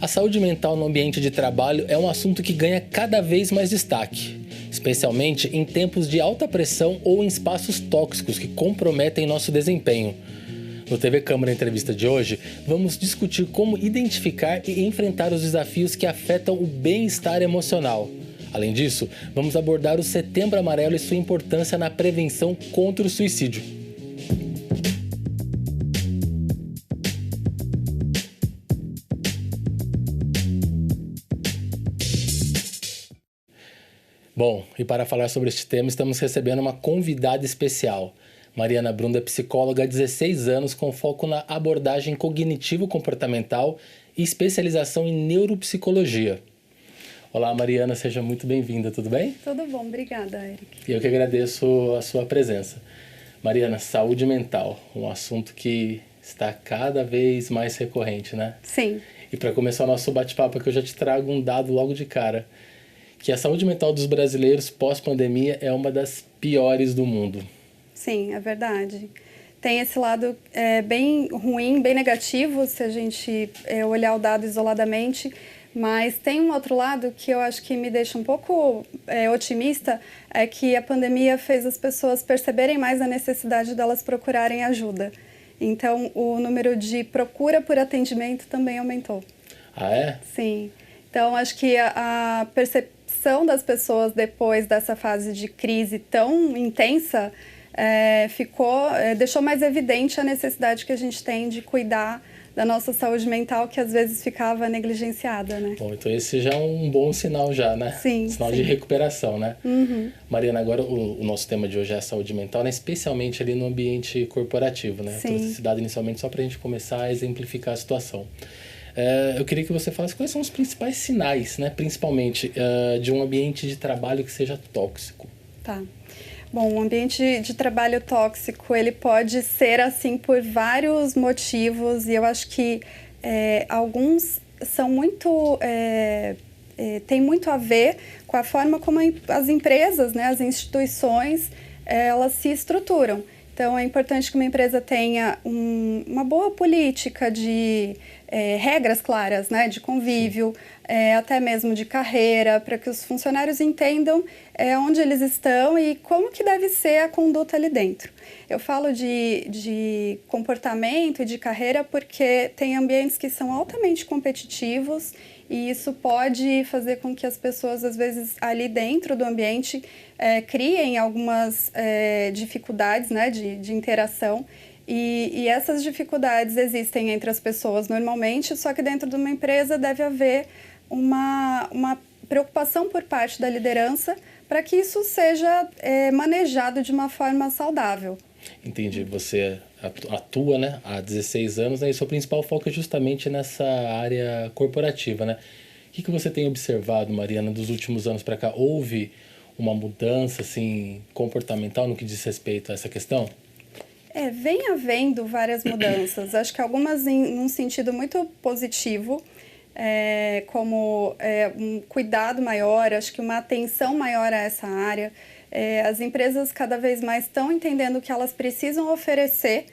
A saúde mental no ambiente de trabalho é um assunto que ganha cada vez mais destaque, especialmente em tempos de alta pressão ou em espaços tóxicos que comprometem nosso desempenho. No TV Câmara Entrevista de hoje, vamos discutir como identificar e enfrentar os desafios que afetam o bem-estar emocional. Além disso, vamos abordar o Setembro Amarelo e sua importância na prevenção contra o suicídio. Bom, e para falar sobre este tema, estamos recebendo uma convidada especial. Mariana Brunda é psicóloga há 16 anos com foco na abordagem cognitivo-comportamental e especialização em neuropsicologia. Olá, Mariana, seja muito bem-vinda, tudo bem? Tudo bom, obrigada, Eric. Eu que agradeço a sua presença. Mariana, saúde mental, um assunto que está cada vez mais recorrente, né? Sim. E para começar o nosso bate-papo aqui, eu já te trago um dado logo de cara, que a saúde mental dos brasileiros pós-pandemia é uma das piores do mundo. Sim, é verdade. Tem esse lado bem ruim, bem negativo, se a gente olhar o dado isoladamente, mas tem um outro lado que eu acho que me deixa um pouco otimista, é que a pandemia fez as pessoas perceberem mais a necessidade delas procurarem ajuda. Então, o número de procura por atendimento também aumentou. Ah, é? Sim. Então, acho que a percepção das pessoas depois dessa fase de crise tão intensa deixou mais evidente a necessidade que a gente tem de cuidar da nossa saúde mental, que às vezes ficava negligenciada, né? Bom, então esse já é um bom sinal já, né? Sim. Sinal sim. de recuperação, né? Uhum. Mariana, agora o nosso tema de hoje é a saúde mental, né? Especialmente ali no ambiente corporativo, né? Sim. Trouxe esse dado inicialmente só para a gente começar a exemplificar a situação. Eu queria que você falasse quais são os principais sinais, né? Principalmente de um ambiente de trabalho que seja tóxico. Tá. Bom, o ambiente de trabalho tóxico, ele pode ser assim por vários motivos, e eu acho que alguns são muito... tem muito a ver com a forma como as empresas, né, as instituições, elas se estruturam. Então, é importante que uma empresa tenha uma boa política de regras claras, né, de convívio, até mesmo de carreira, para que os funcionários entendam onde eles estão e como que deve ser a conduta ali dentro. Eu falo de comportamento e de carreira porque tem ambientes que são altamente competitivos e isso pode fazer com que as pessoas, às vezes, ali dentro do ambiente, criem algumas dificuldades, né, de interação. E essas dificuldades existem entre as pessoas normalmente, só que dentro de uma empresa deve haver uma preocupação por parte da liderança para que isso seja manejado de uma forma saudável. Entendi. Você atua, né, há 16 anos, né, e seu principal foco é justamente nessa área corporativa, né? O que você tem observado, Mariana, dos últimos anos para cá? Houve uma mudança assim, comportamental no que diz respeito a essa questão? Vem havendo várias mudanças. Acho que algumas num sentido muito positivo, como um cuidado maior, acho que uma atenção maior a essa área. As empresas cada vez mais estão entendendo que elas precisam oferecer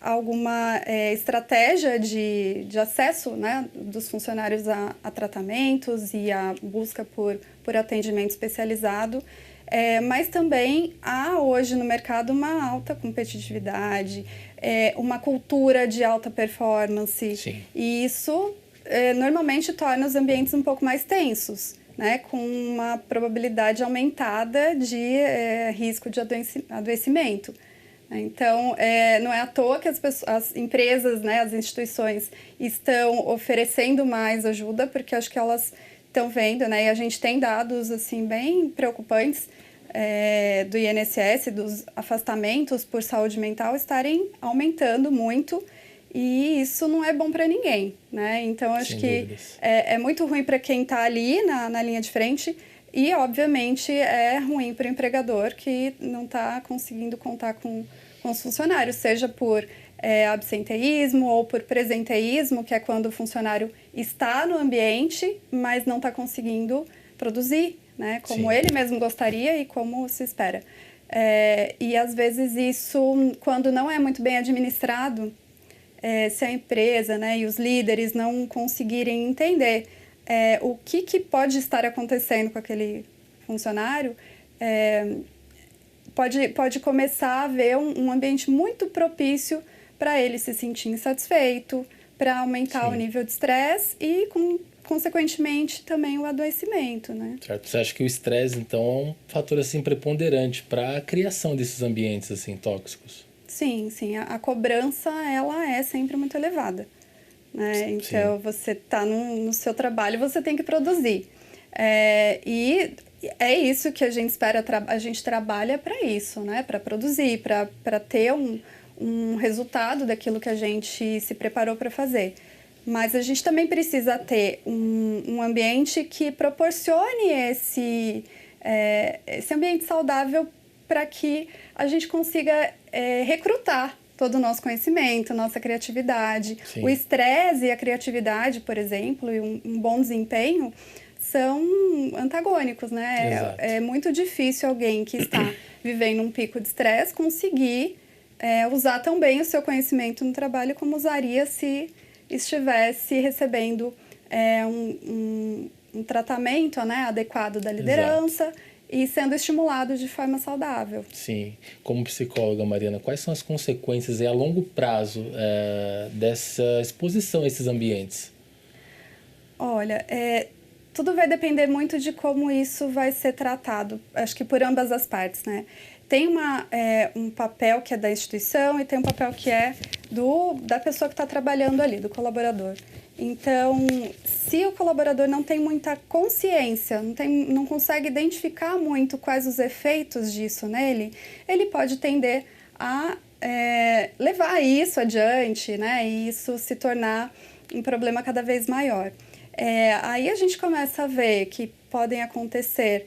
alguma estratégia de acesso, né, dos funcionários a tratamentos e a busca por atendimento especializado. Mas também há hoje no mercado uma alta competitividade, uma cultura de alta performance. Sim. E isso normalmente torna os ambientes um pouco mais tensos, né, com uma probabilidade aumentada de risco de adoecimento. Então, não é à toa que as empresas, né, as instituições estão oferecendo mais ajuda, porque acho que elas estão vendo, né, e a gente tem dados assim, bem preocupantes do INSS, dos afastamentos por saúde mental estarem aumentando muito, e isso não é bom para ninguém, né? Então, acho que é muito ruim para quem está ali na linha de frente e, obviamente, é ruim para o empregador que não está conseguindo contar com os funcionários, seja por absenteísmo ou por presenteísmo, que é quando o funcionário está no ambiente, mas não está conseguindo produzir, né? Como ele mesmo gostaria e como se espera. E, às vezes, isso, quando não é muito bem administrado, se a empresa, né, e os líderes não conseguirem entender o que pode estar acontecendo com aquele funcionário, pode começar a haver um ambiente muito propício para ele se sentir insatisfeito, para aumentar o nível de estresse e, consequentemente, também o adoecimento, né? Certo. Você acha que o estresse, então, é um fator assim preponderante para a criação desses ambientes assim tóxicos? Sim. A cobrança, ela é sempre muito elevada, né? Então, você está no seu trabalho, você tem que produzir. E é isso que a gente espera, a gente trabalha para isso, né? Para produzir, para ter um resultado daquilo que a gente se preparou para fazer. Mas a gente também precisa ter um ambiente que proporcione esse ambiente saudável para que a gente consiga recrutar todo o nosso conhecimento, nossa criatividade. Sim. O estresse e a criatividade, por exemplo, e um bom desempenho são antagônicos, né? Exato. É muito difícil alguém que está vivendo um pico de estresse conseguir usar tão bem o seu conhecimento no trabalho como usaria se estivesse recebendo um tratamento, né, adequado da liderança. Exato. E sendo estimulado de forma saudável. Sim. Como psicóloga, Mariana, quais são as consequências a longo prazo dessa exposição a esses ambientes? Olha, tudo vai depender muito de como isso vai ser tratado, acho que por ambas as partes, né? Tem um papel que é da instituição e tem um papel que é da pessoa que está trabalhando ali, do colaborador. Então, se o colaborador não tem muita consciência, não consegue identificar muito quais os efeitos disso nele, ele pode tender a levar isso adiante, né? E isso se tornar um problema cada vez maior. Aí a gente começa a ver que podem acontecer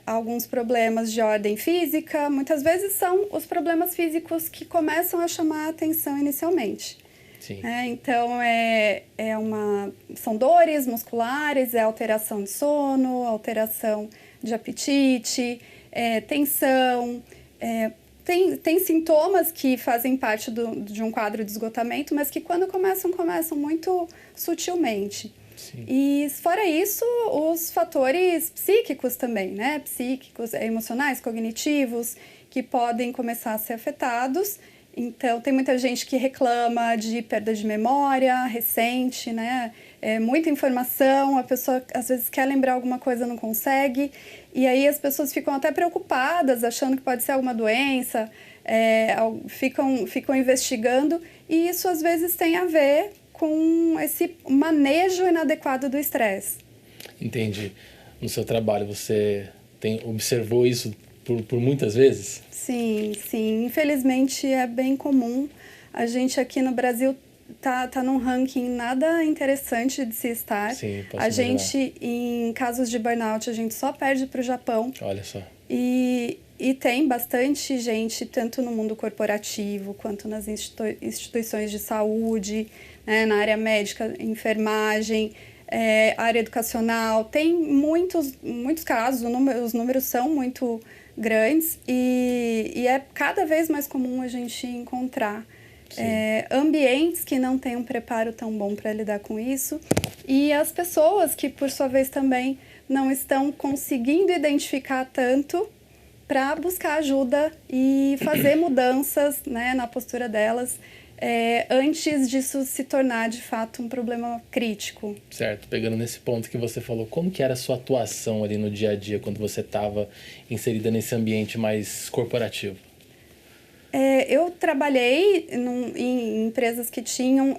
alguns problemas de ordem física. Muitas vezes são os problemas físicos que começam a chamar a atenção inicialmente. Sim. Então, são dores musculares, alteração de sono, alteração de apetite, tensão. Tem sintomas que fazem parte de um quadro de esgotamento, mas que quando começam muito sutilmente. Sim. E fora isso, os fatores psíquicos também, né? Psíquicos, emocionais, cognitivos, que podem começar a ser afetados. Então, tem muita gente que reclama de perda de memória recente, né? Muita informação, a pessoa às vezes quer lembrar alguma coisa, não consegue. E aí as pessoas ficam até preocupadas, achando que pode ser alguma doença, ficam investigando. E isso às vezes tem a ver com esse manejo inadequado do estresse. Entendi. No seu trabalho, você observou isso por muitas vezes? Sim. Infelizmente é bem comum. A gente aqui no Brasil tá num ranking nada interessante de se estar. Sim, posso a gente, em casos de burnout, a gente só perde para o Japão. Olha só. E tem bastante gente, tanto no mundo corporativo, quanto nas instituições de saúde, né, na área médica, enfermagem, área educacional. Tem muitos casos, os números são muito grandes e é cada vez mais comum a gente encontrar ambientes que não têm um preparo tão bom para lidar com isso e as pessoas que, por sua vez, também não estão conseguindo identificar tanto para buscar ajuda e fazer mudanças, né, na postura delas antes disso se tornar, de fato, um problema crítico. Certo. Pegando nesse ponto que você falou, como que era a sua atuação ali no dia a dia quando você estava inserida nesse ambiente mais corporativo? Eu trabalhei em empresas que tinham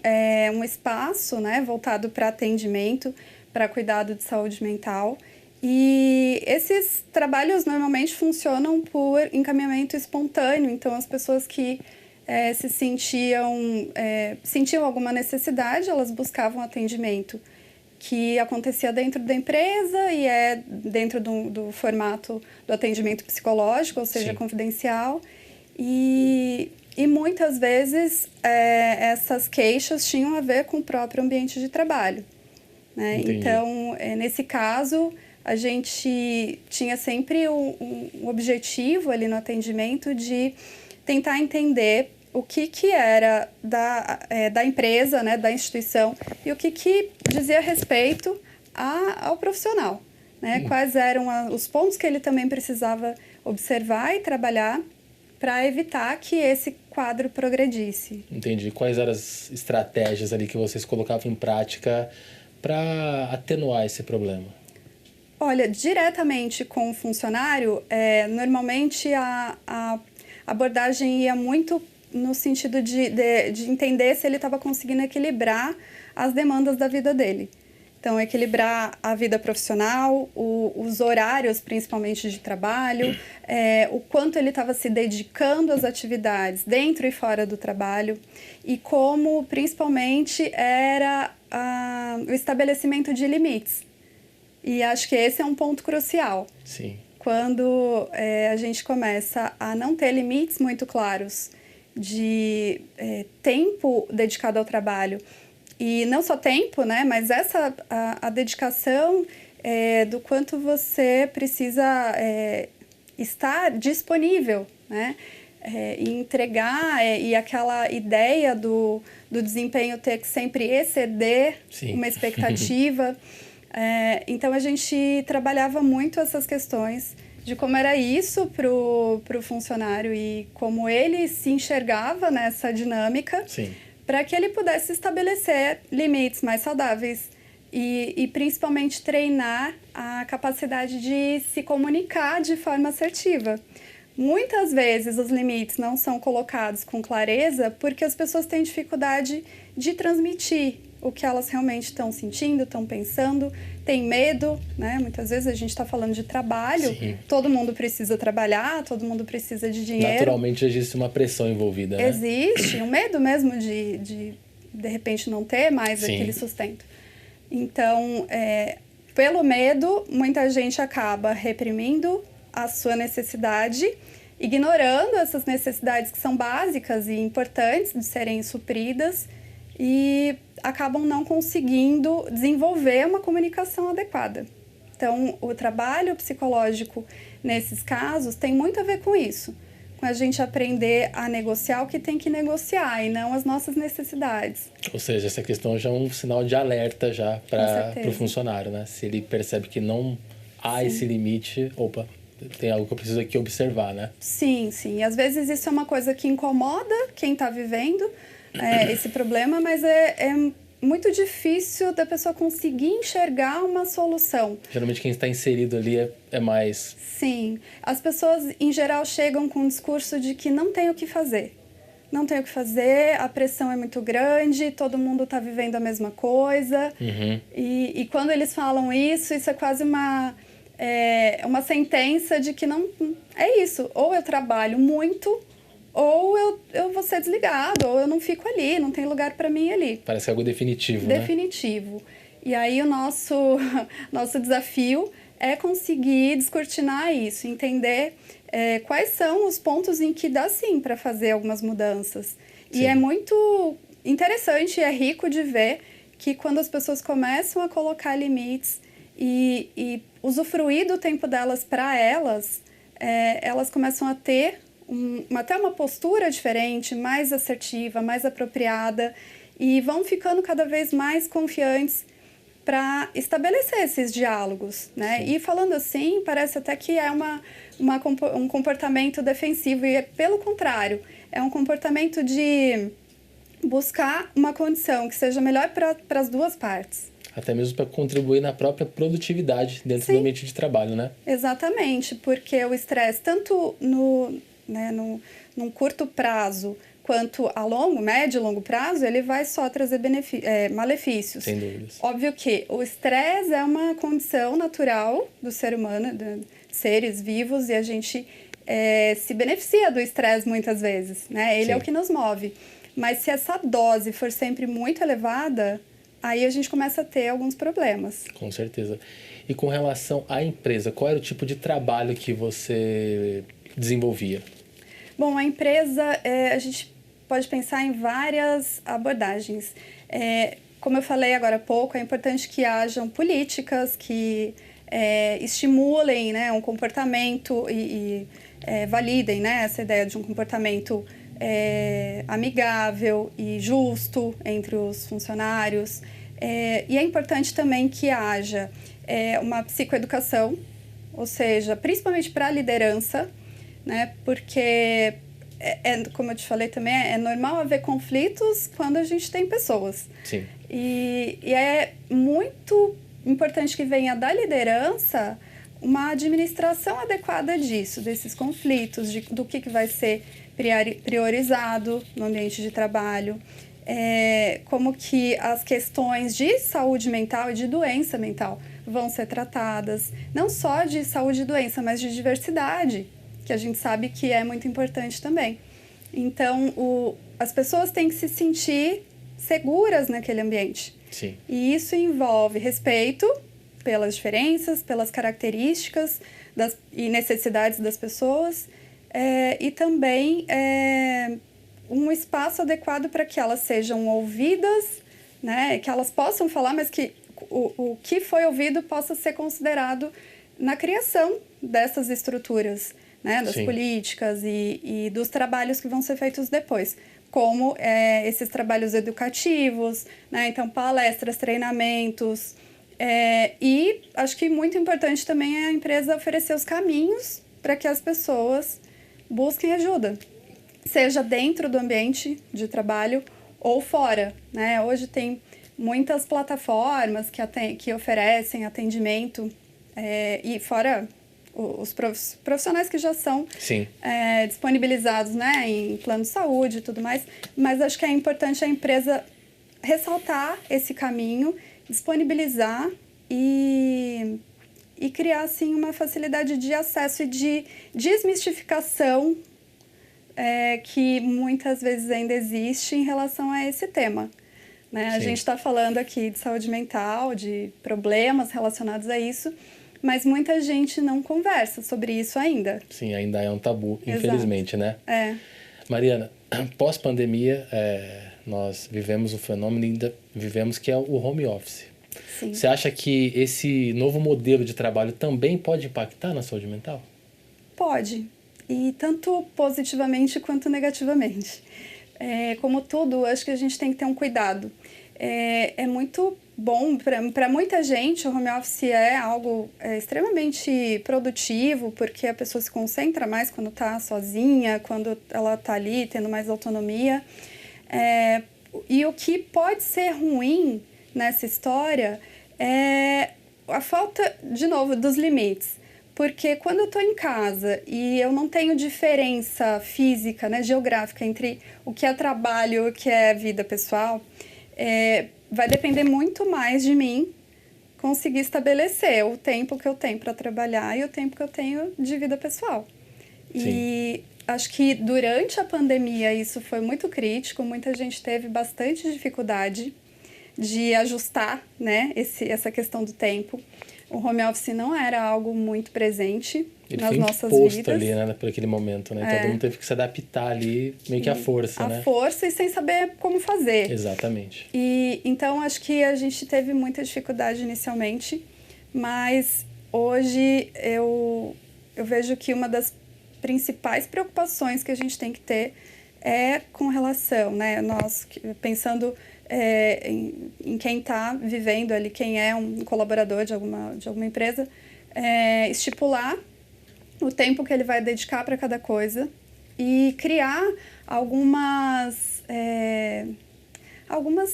um espaço, né, voltado para atendimento, para cuidado de saúde mental. E esses trabalhos normalmente funcionam por encaminhamento espontâneo. Então, as pessoas que sentiam alguma necessidade, elas buscavam atendimento que acontecia dentro da empresa e dentro do formato do atendimento psicológico, ou seja, Sim. Confidencial. E muitas vezes essas queixas tinham a ver com o próprio ambiente de trabalho, né? Então, nesse caso, a gente tinha sempre um objetivo ali no atendimento de tentar entender o que era da empresa, né, da instituição, e o que dizia respeito ao profissional, né? Quais eram os pontos que ele também precisava observar e trabalhar para evitar que esse quadro progredisse. Entendi. Quais eram as estratégias ali que vocês colocavam em prática para atenuar esse problema? Olha, diretamente com o funcionário, normalmente a abordagem ia muito no sentido de entender se ele estava conseguindo equilibrar as demandas da vida dele. Então, equilibrar a vida profissional, os horários, principalmente de trabalho, o quanto ele estava se dedicando às atividades dentro e fora do trabalho e como, principalmente, era o estabelecimento de limites. E acho que esse é um ponto crucial. Sim. Quando a gente começa a não ter limites muito claros de tempo dedicado ao trabalho, e não só tempo, né, mas a dedicação do quanto você precisa estar disponível, né, e entregar, e aquela ideia do desempenho ter que sempre exceder Sim. uma expectativa. Então, a gente trabalhava muito essas questões de como era isso para o funcionário e como ele se enxergava nessa dinâmica, para que ele pudesse estabelecer limites mais saudáveis e principalmente treinar a capacidade de se comunicar de forma assertiva. Muitas vezes os limites não são colocados com clareza porque as pessoas têm dificuldade de transmitir o que elas realmente estão sentindo, estão pensando, tem medo, né? Muitas vezes a gente está falando de trabalho, todo mundo precisa trabalhar, todo mundo precisa de dinheiro. Naturalmente existe uma pressão envolvida, né? Existe um medo mesmo de repente não ter mais aquele sustento. Então, pelo medo, muita gente acaba reprimindo a sua necessidade, ignorando essas necessidades que são básicas e importantes de serem supridas e acabam não conseguindo desenvolver uma comunicação adequada. Então, o trabalho psicológico, nesses casos, tem muito a ver com isso. Com a gente aprender a negociar o que tem que negociar e não as nossas necessidades. Ou seja, essa questão já é um sinal de alerta já para o funcionário, né? Se ele percebe que não há esse limite, tem algo que eu preciso aqui observar, né? Sim. E às vezes isso é uma coisa que incomoda quem está vivendo esse problema, mas é muito difícil da pessoa conseguir enxergar uma solução. Geralmente quem está inserido ali é mais... Sim. As pessoas, em geral, chegam com um discurso de que não tem o que fazer. Não tem o que fazer, a pressão é muito grande, todo mundo está vivendo a mesma coisa. E quando eles falam isso é quase uma sentença de que não... É isso, ou eu trabalho muito... ou eu vou ser desligado, ou eu não fico ali, não tem lugar para mim ali. Parece algo definitivo, Definitivo. Né? E aí o nosso desafio é conseguir descortinar isso, entender quais são os pontos em que dá sim para fazer algumas mudanças. E é muito interessante e é rico de ver que quando as pessoas começam a colocar limites e usufruir do tempo delas para elas, elas começam a ter até uma postura diferente, mais assertiva, mais apropriada, e vão ficando cada vez mais confiantes para estabelecer esses diálogos, né? E falando assim, parece até que é um comportamento defensivo, e pelo contrário, é um comportamento de buscar uma condição que seja melhor para as duas partes. Até mesmo para contribuir na própria produtividade dentro do ambiente de trabalho, né? Exatamente, porque o estresse, tanto num curto prazo, quanto a médio e longo prazo, ele vai só trazer malefícios. Sem dúvidas. Óbvio que o estresse é uma condição natural do ser humano, de seres vivos, e a gente se beneficia do estresse muitas vezes, né? Ele é o que nos move. Mas se essa dose for sempre muito elevada, aí a gente começa a ter alguns problemas. Com certeza. E com relação à empresa, qual era o tipo de trabalho que você desenvolvia? Bom, a empresa, a gente pode pensar em várias abordagens. Como eu falei agora há pouco, é importante que hajam políticas que estimulem, né, um comportamento e validem, né, essa ideia de um comportamento amigável e justo entre os funcionários. E é importante também que haja uma psicoeducação, ou seja, principalmente para a liderança, né? Porque, como eu te falei também, é normal haver conflitos quando a gente tem pessoas. Sim. E é muito importante que venha da liderança uma administração adequada disso, desses conflitos, do que vai ser priorizado no ambiente de trabalho, como que as questões de saúde mental e de doença mental vão ser tratadas, não só de saúde e doença, mas de diversidade, que a gente sabe que é muito importante também. Então, as pessoas têm que se sentir seguras naquele ambiente. Sim. E isso envolve respeito pelas diferenças, pelas características e necessidades das pessoas, e também um espaço adequado para que elas sejam ouvidas, né, que elas possam falar, mas que o que foi ouvido possa ser considerado na criação dessas estruturas, né, das políticas e dos trabalhos que vão ser feitos depois, como esses trabalhos educativos, né, então palestras, treinamentos, e acho que muito importante também é a empresa oferecer os caminhos para que as pessoas busquem ajuda, seja dentro do ambiente de trabalho ou fora, né? Hoje tem muitas plataformas que oferecem atendimento, e fora os profissionais que já são disponibilizados, né, em plano de saúde e tudo mais, mas acho que é importante a empresa ressaltar esse caminho, disponibilizar e criar, assim, uma facilidade de acesso e de desmistificação que muitas vezes ainda existe em relação a esse tema. Né? A gente está falando aqui de saúde mental, de problemas relacionados a isso, mas muita gente não conversa sobre isso ainda. Sim, ainda é um tabu, infelizmente, né? Mariana, pós-pandemia, nós vivemos um fenômeno, ainda vivemos, que é o home office. Sim. Você acha que esse novo modelo de trabalho também pode impactar na saúde mental? Pode, e tanto positivamente quanto negativamente. Como tudo, acho que a gente tem que ter um cuidado. É muito bom, para muita gente, o home office é algo extremamente produtivo, porque a pessoa se concentra mais quando está sozinha, quando ela está ali tendo mais autonomia. E o que pode ser ruim nessa história é a falta, de novo, dos limites. Porque quando eu estou em casa e eu não tenho diferença física, né, geográfica, entre o que é trabalho e o que é vida pessoal, vai depender muito mais de mim conseguir estabelecer o tempo que eu tenho para trabalhar e o tempo que eu tenho de vida pessoal. Sim. E acho que durante a pandemia isso foi muito crítico, muita gente teve bastante dificuldade de ajustar, né, essa questão do tempo. O home office não era algo muito presente nas nossas vidas. Ali, né, por aquele momento, né? Todo mundo teve que se adaptar ali, meio que à força, né? À força e sem saber como fazer. Exatamente. E então acho que a gente teve muita dificuldade inicialmente, mas hoje eu vejo que uma das principais preocupações que a gente tem que ter é com relação, né? Nós pensando em quem está vivendo ali, quem é um colaborador de alguma empresa, estipular o tempo que ele vai dedicar para cada coisa e criar algumas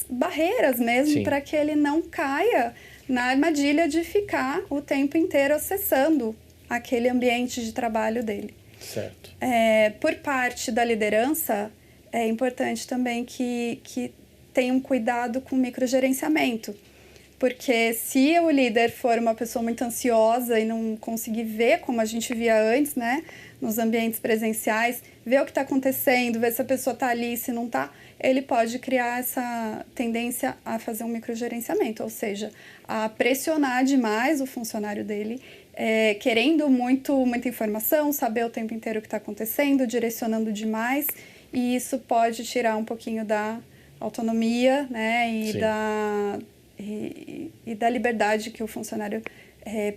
barreiras mesmo para que ele não caia na armadilha de ficar o tempo inteiro acessando aquele ambiente de trabalho dele. Certo. Por parte da liderança, é importante também que tenha um cuidado com o microgerenciamento. Porque se o líder for uma pessoa muito ansiosa e não conseguir ver como a gente via antes, né, nos ambientes presenciais, ver o que está acontecendo, ver se a pessoa está ali, se não está, ele pode criar essa tendência a fazer um microgerenciamento, ou seja, a pressionar demais o funcionário dele, querendo muita informação, saber o tempo inteiro o que está acontecendo, direcionando demais, e isso pode tirar um pouquinho da autonomia, né, e da liberdade que o funcionário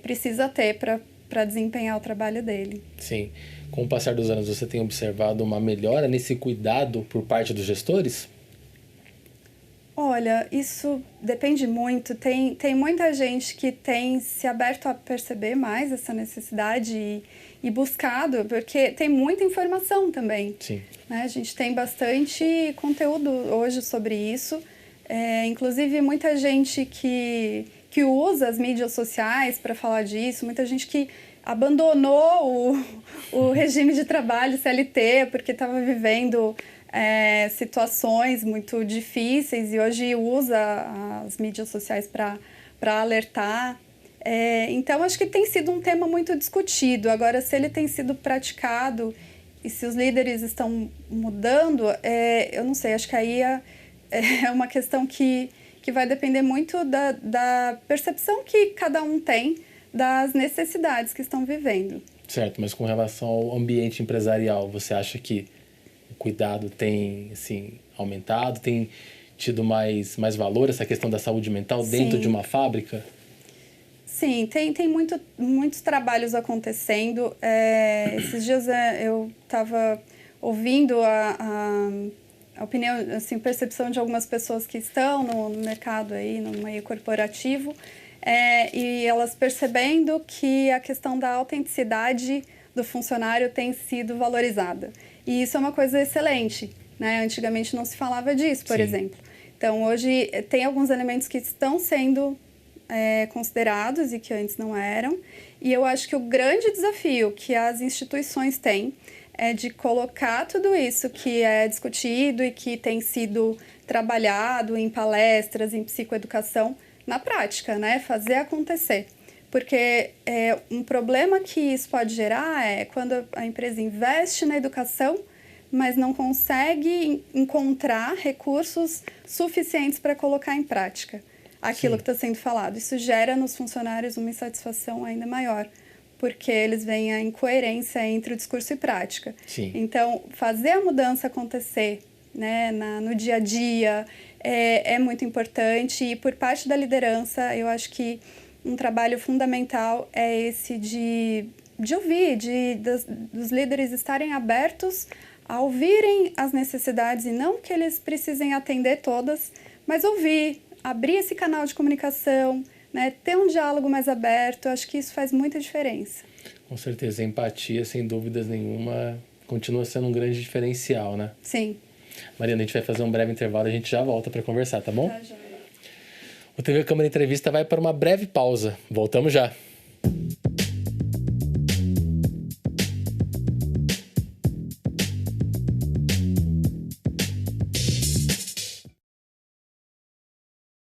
precisa ter para para desempenhar o trabalho dele. Sim. Com o passar dos anos, você tem observado uma melhora nesse cuidado por parte dos gestores? Olha, isso depende muito. Tem muita gente que tem se aberto a perceber mais essa necessidade e buscado, porque tem muita informação também. Sim. Né? A gente tem bastante conteúdo hoje sobre isso. Inclusive, muita gente que usa as mídias sociais para falar disso, muita gente que abandonou o regime de trabalho CLT porque estava vivendo situações muito difíceis e hoje usa as mídias sociais para alertar. Então, acho que tem sido um tema muito discutido. Agora, se ele tem sido praticado e se os líderes estão mudando, eu não sei, acho que aí é uma questão que vai depender muito da percepção que cada um tem das necessidades que estão vivendo. Certo, mas com relação ao ambiente empresarial, você acha que o cuidado tem assim, aumentado, tem tido mais valor essa questão da saúde mental dentro de uma fábrica? Sim, tem muitos trabalhos acontecendo. Esses dias eu estava ouvindo a opinião, assim, percepção de algumas pessoas que estão no mercado aí, no meio corporativo, e elas percebendo que a questão da autenticidade do funcionário tem sido valorizada. E isso é uma coisa excelente, né? Antigamente não se falava disso, por exemplo. Então, hoje tem alguns elementos que estão sendo considerados e que antes não eram. E eu acho que o grande desafio que as instituições têm é de colocar tudo isso que é discutido e que tem sido trabalhado em palestras, em psicoeducação, na prática, né? Fazer acontecer. Porque um problema que isso pode gerar é quando a empresa investe na educação, mas não consegue encontrar recursos suficientes para colocar em prática aquilo que está sendo falado. Isso gera nos funcionários uma insatisfação ainda maior, porque eles veem a incoerência entre o discurso e prática. Sim. Então, fazer a mudança acontecer, né, no dia a dia é muito importante. E por parte da liderança, eu acho que um trabalho fundamental é esse de ouvir, dos líderes estarem abertos a ouvirem as necessidades e não que eles precisem atender todas, mas ouvir, abrir esse canal de comunicação, né, ter um diálogo mais aberto. Eu acho que isso faz muita diferença. Com certeza, a empatia, sem dúvidas nenhuma, continua sendo um grande diferencial, né? Sim. Mariana, a gente vai fazer um breve intervalo e a gente já volta para conversar, tá bom? Tá, joia. O TV Câmara Entrevista vai para uma breve pausa. Voltamos já.